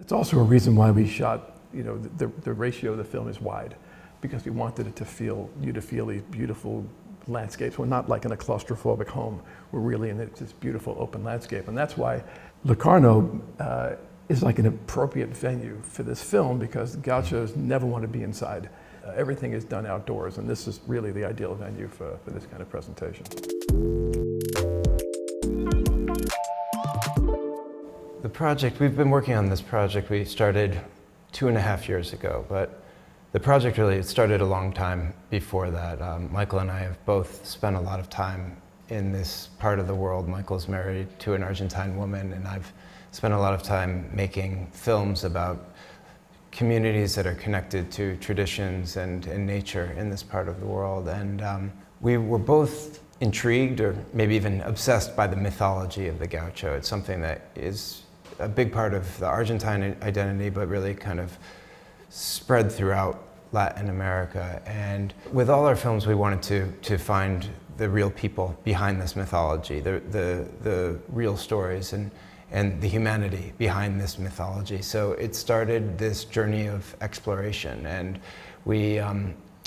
It's also a reason why we shot, the ratio of the film is wide, because we wanted it to feel these beautiful landscapes. We're not like in a claustrophobic home. We're really in this beautiful open landscape. And that's why Locarno is like an appropriate venue for this film, because Gauchos never want to be inside. Everything is done outdoors, and this is really the ideal venue for this kind of presentation. The project, we've been working on this project, we started 2.5 years ago, but the project really started a long time before that. Michael and I have both spent a lot of time in this part of the world. Michael's married to an Argentine woman, and I've spent a lot of time making films about communities that are connected to traditions and nature in this part of the world. And we were both intrigued, or maybe even obsessed, by the mythology of the Gaucho. It's something that is a big part of the Argentine identity, but really kind of spread throughout Latin America. And with all our films, we wanted to find the real people behind this mythology, the real stories and the humanity behind this mythology. So it started this journey of exploration, and we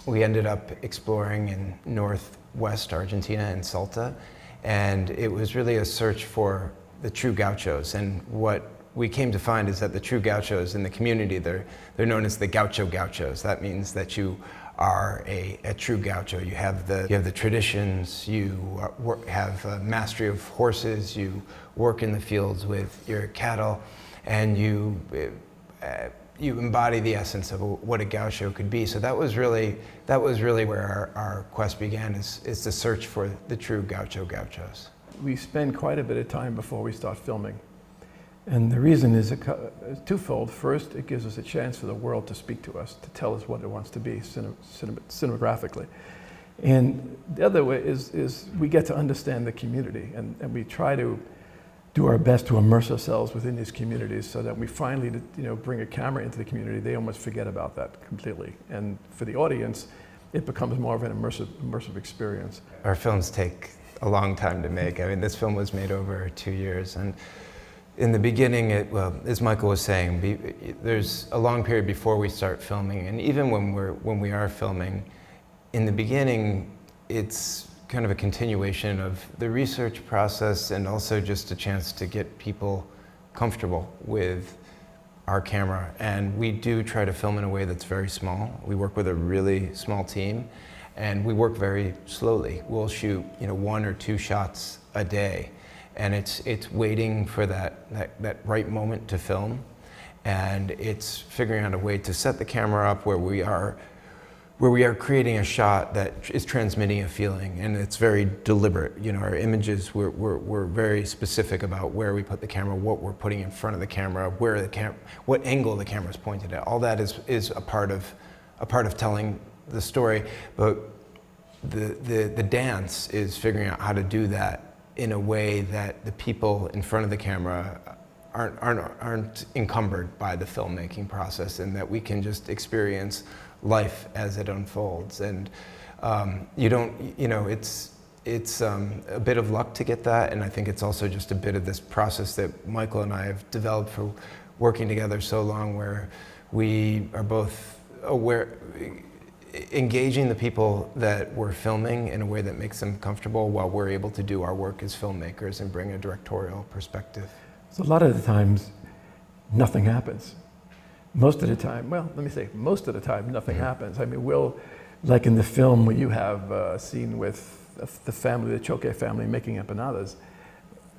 ended up exploring in northwest Argentina in Salta, and it was really a search for the true Gauchos. And what we came to find is that the true Gauchos in the community, they're known as the Gauchos. That means that you are a true Gaucho. You have the traditions, you have a mastery of horses, you work in the fields with your cattle, and you embody the essence of what a Gaucho could be. So that was really where our quest began, is the search for the true Gauchos. We spend quite a bit of time before we start filming. And the reason is twofold. First, it gives us a chance for the world to speak to us, to tell us what it wants to be cinematographically. And the other way is we get to understand the community, and we try to do our best to immerse ourselves within these communities, so that we finally, bring a camera into the community, they almost forget about that completely. And for the audience, it becomes more of an immersive experience. Our films take a long time to make. I mean, this film was made over 2 years, and in the beginning, as Michael was saying, there's a long period before we start filming, and even when we are filming, in the beginning, it's kind of a continuation of the research process, and also just a chance to get people comfortable with our camera. And we do try to film in a way that's very small. We work with a really small team, and we work very slowly. We'll shoot 1 or 2 shots a day. And it's waiting for that right moment to film, and it's figuring out a way to set the camera up where we are creating a shot that is transmitting a feeling, and it's very deliberate. Our images, we're very specific about where we put the camera, what we're putting in front of the camera, what angle the camera is pointed at. All that is a part of telling the story, but the dance is figuring out how to do that in a way that the people in front of the camera aren't encumbered by the filmmaking process, and that we can just experience life as it unfolds. And it's a bit of luck to get that, and I think it's also just a bit of this process that Michael and I have developed for working together so long, where we are both aware, engaging the people that we're filming in a way that makes them comfortable, while we're able to do our work as filmmakers and bring a directorial perspective. So a lot of the times, nothing happens. Most of the time, most of the time, nothing happens. I mean, like in the film where you have a scene with the family, the Choque family, making empanadas.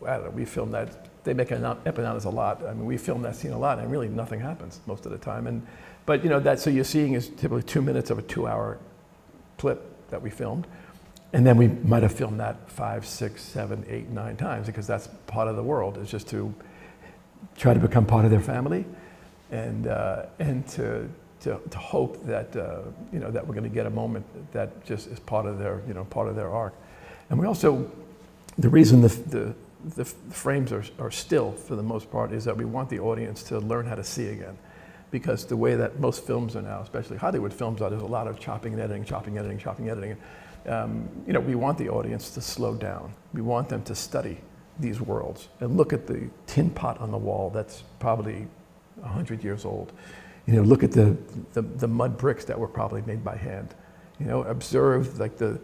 I don't know, we filmed that. They make empanadas a lot. I mean, we filmed that scene a lot, and really nothing happens most of the time. But so you're seeing is typically 2 minutes of a 2-hour clip that we filmed. And then we might have filmed that 5, 6, 7, 8, 9 times, because that's part of the world, is just to try to become part of their family, and to hope that that we're going to get a moment that just is part of their arc. And we also, the reason the frames are still for the most part is that we want the audience to learn how to see again. Because the way that most films are now, especially Hollywood films, there's a lot of chopping and editing. We want the audience to slow down. We want them to study these worlds and look at the tin pot on the wall that's probably 100 years old. You know, look at the mud bricks that were probably made by hand. You know, observe like the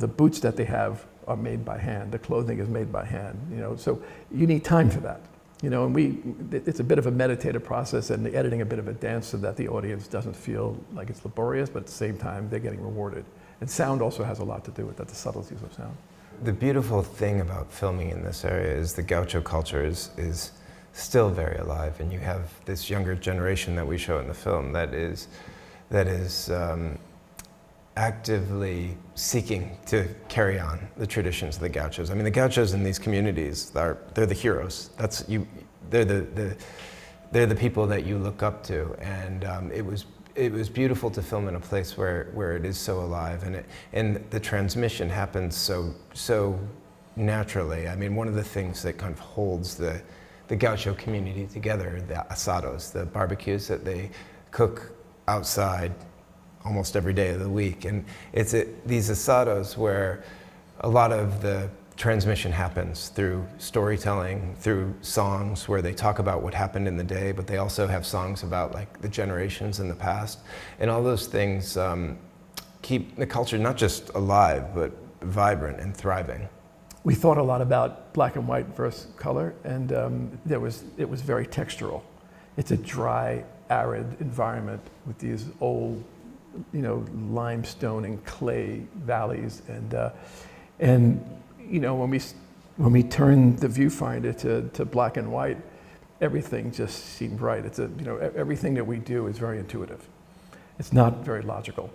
boots that they have are made by hand. The clothing is made by hand. You know, so you need time for that. You know, and it's a bit of a meditative process, and the editing a bit of a dance so that the audience doesn't feel like it's laborious, but at the same time they're getting rewarded. And sound also has a lot to do with that, the subtleties of sound. The beautiful thing about filming in this area is the Gaucho culture is still very alive, and you have this younger generation that we show in the film that is actively seeking to carry on the traditions of the Gauchos. I mean, the Gauchos in these communities, they're the heroes. They're the people that you look up to, and it was beautiful to film in a place where it is so alive, and the transmission happens so naturally. I mean, one of the things that kind of holds the Gaucho community together, the asados, the barbecues that they cook outside almost every day of the week. And it's these asados where a lot of the transmission happens through storytelling, through songs where they talk about what happened in the day, but they also have songs about like the generations in the past. And all those things keep the culture not just alive, but vibrant and thriving. We thought a lot about black and white versus color, and it was very textural. It's a dry, arid environment with these old, you know, limestone and clay valleys, and you know, when we turned the viewfinder to black and white, everything just seemed right. It's everything that we do is very intuitive. It's not very logical,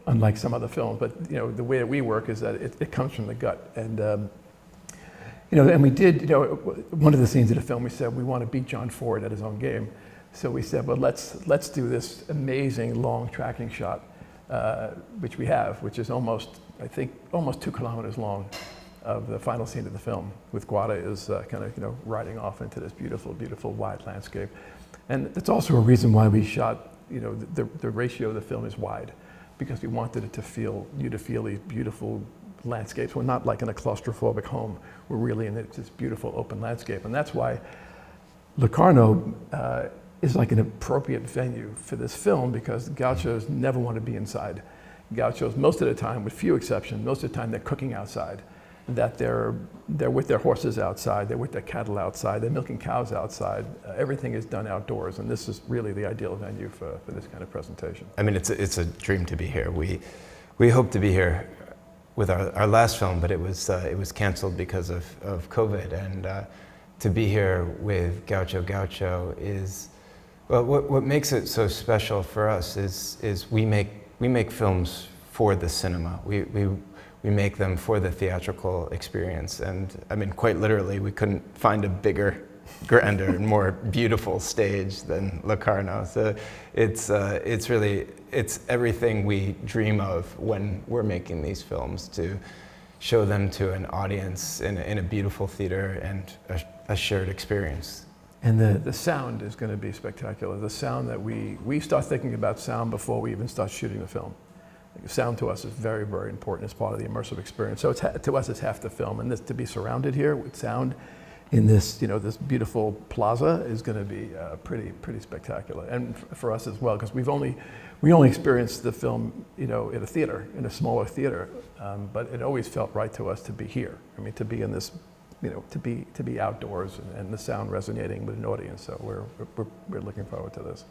unlike some other films. But you know, the way that we work is that it comes from the gut, and you know, and we did. You know, one of the scenes of the film, we said we want to beat John Ford at his own game. So we said, well, let's do this amazing long tracking shot, which we have, which is almost 2 kilometers long, of the final scene of the film, with Grande is kind of, you know, riding off into this beautiful, beautiful wide landscape. And that's also a reason why we shot, you know, the ratio of the film is wide, because we wanted it to feel these beautiful landscapes. We're not like in a claustrophobic home. We're really in this beautiful open landscape. And that's why Locarno is like an appropriate venue for this film, because Gauchos never want to be inside. Gauchos, most of the time, with few exceptions, most of the time they're cooking outside, that they're with their horses outside, they're with their cattle outside, they're milking cows outside. Everything is done outdoors, and this is really the ideal venue for this kind of presentation. I mean, it's a dream to be here. We hoped to be here with our last film, but it was canceled because of COVID, and to be here with Gaucho is, well, what makes it so special for us is we make films for the cinema. We make them for the theatrical experience, and I mean, quite literally, we couldn't find a bigger, grander, and more beautiful stage than Locarno. So it's everything we dream of when we're making these films, to show them to an audience in a beautiful theater and a shared experience. And the sound is going to be spectacular. The sound that we start thinking about sound before we even start shooting the film. Sound to us is very, very important as part of the immersive experience. So to us, it's half the film. And to be surrounded here with sound in this, you know, this beautiful plaza is going to be pretty spectacular. And for us as well, because we only experienced the film, you know, in a theater, in a smaller theater. But it always felt right to us to be here. I mean, to be in this, you know, to be outdoors and the sound resonating with an audience. So we're looking forward to this.